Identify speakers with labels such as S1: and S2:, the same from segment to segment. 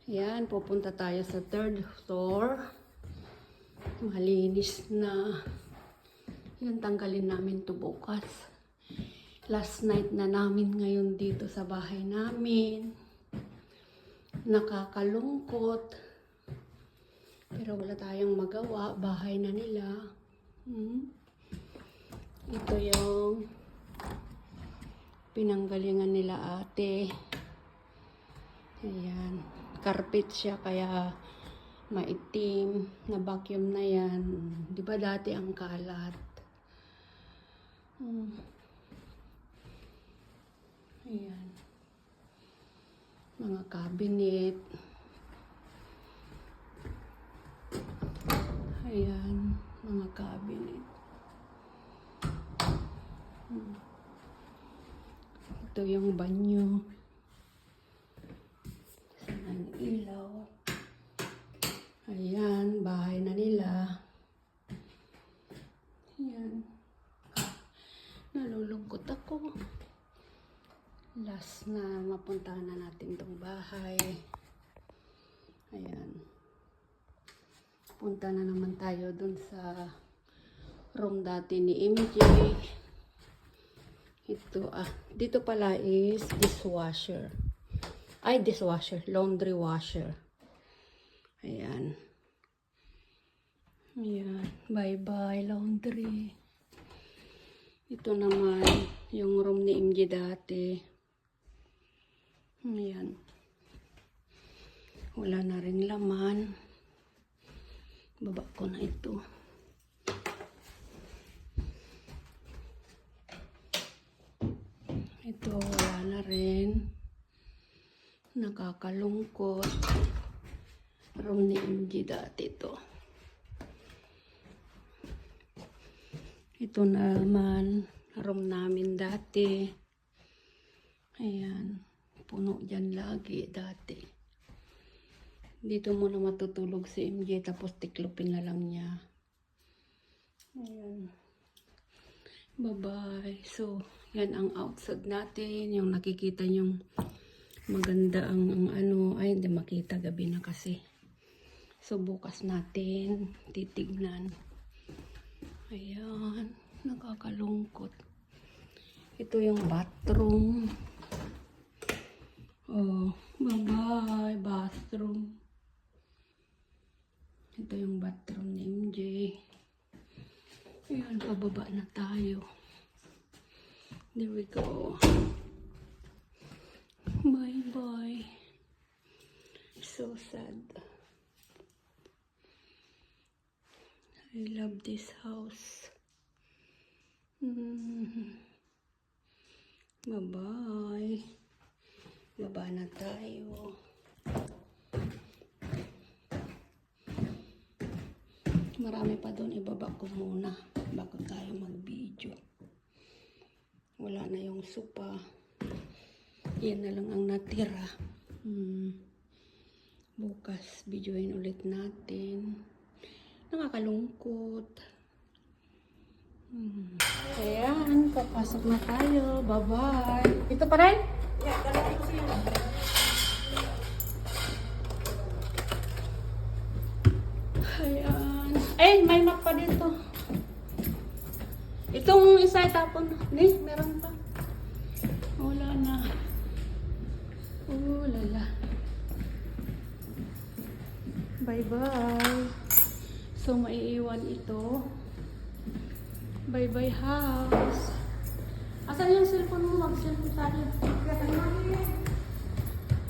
S1: Ayan, pupunta tayo sa third floor. Malinis na. Yan, tanggalin namin to bukas. Last night na namin ngayon dito sa bahay namin. Nakakalungkot. Pero wala tayong magawa. Bahay na nila. Ito yung pinanggalingan nila ate. Ayan. Carpet siya kaya maitim. Na vacuum na yan. Di ba dati ang kalat? Ayan. Mga cabinet. Ayan. Mga cabinet. Ito yung banyo. Saan ang ilaw? Ayan. Bahay na nila. Ayan. Nalulungkot ako. Last na mapuntahan na natin tong bahay. Ayan. Punta na naman tayo dun sa room dati ni MJ. Ito, dito pala is dishwasher. Ay, dishwasher. Laundry washer. Ayan. Ayan. Bye-bye, laundry. Ito naman, yung room ni MJ dati. Ayan. Wala na rin laman. Baba ko na ito. Ito, wala na rin. Nakakalungkot. Room ni MJ dati ito. Ito naman, room namin dati. Ayan. Puno dyan lagi dati. Dito muna matutulog si MJ tapos tiklopin na lang niya. Ayan. Bye-bye. So, yan ang outside natin. Yung nakikita yung maganda ang ano. Ay, hindi makita. Gabi na kasi. So, bukas natin titignan. Ayan. Nakakalungkot. Ito yung bathroom. Oh, bye-bye, bathroom. Ito yung bathroom ni MJ. Ayan, pababa na tayo. There we go. Bye-bye. So sad. I love this house. Bye-bye. Baba na tayo. Marami pa doon. Ibaba ko muna bago tayo mag-video. Wala na yung sopa. Yan na lang ang natira. Bukas, videoin ulit natin. Nakakalungkot. Ayan, papasok na tayo. Bye-bye. Ito pa rin?
S2: Yeah, dalawa ko sa'yo.
S1: Ayan. Ay, may map pa dito. Itong isa itapon. Ni, meron pa. Wala na. Oh, lala. Bye-bye. So, maiiwan ito. Bye-bye house. Asan yung cellphone mo? Mag-cellphone tayo.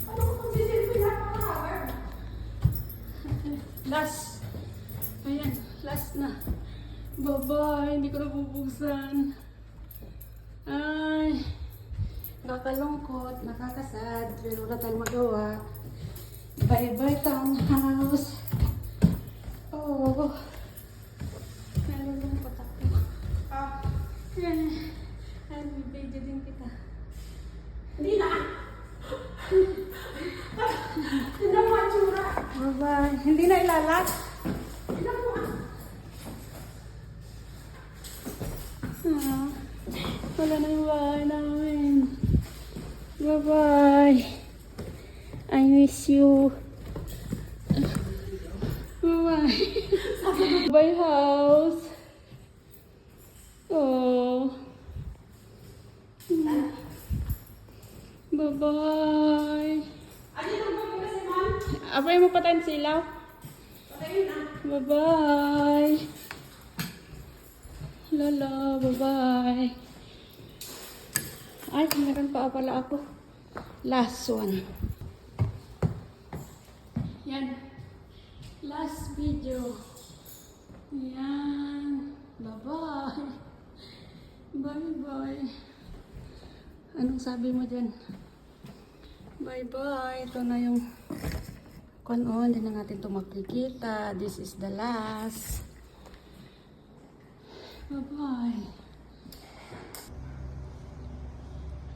S2: Ano ko kung sisilpin na pa
S1: Last. Ayan, last na. Bye-bye. Hindi ko na bubuksan. Ay. Nakakalungkot. Nakakasad. Pero wala tayong magawa. Bye-bye townhouse. Oh. Nalulungkot ako. Yan. Ay, bibidyo din kita.
S2: Hindi na. Tignan mo ang tsura.
S1: Bye-bye. Hindi na ilalat.
S2: Tignan mo
S1: Wala na yung bahay namin. Bye-bye. I miss you. Bye. Bye, house. Oh. Bye-bye.
S2: Ano yung nagbago kasi, ma'am?
S1: Abay mo patayin silaw.
S2: Patayin na.
S1: Bye-bye. Lala, bye-bye. Ay, meron pa pala ako. Last one. Yan. Last video. Yan. Bye-bye. Bye-bye. Anong sabi mo dyan? Bye-bye. Ito na yung hindi na natin ito makikita. This is the last. Bye-bye.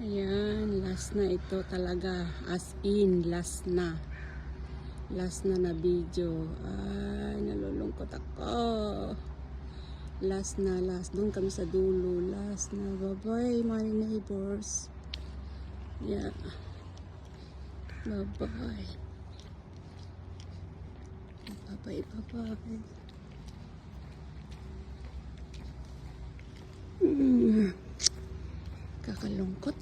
S1: Ayan, last na ito talaga. As in, last na. Last na video. Ay, nalulungkot ako. Last na, last. Doon kami sa dulo. Last na. Bye-bye, my neighbors. Yeah. Bye-bye. Bye-bye, bye-bye. Kakalungkot.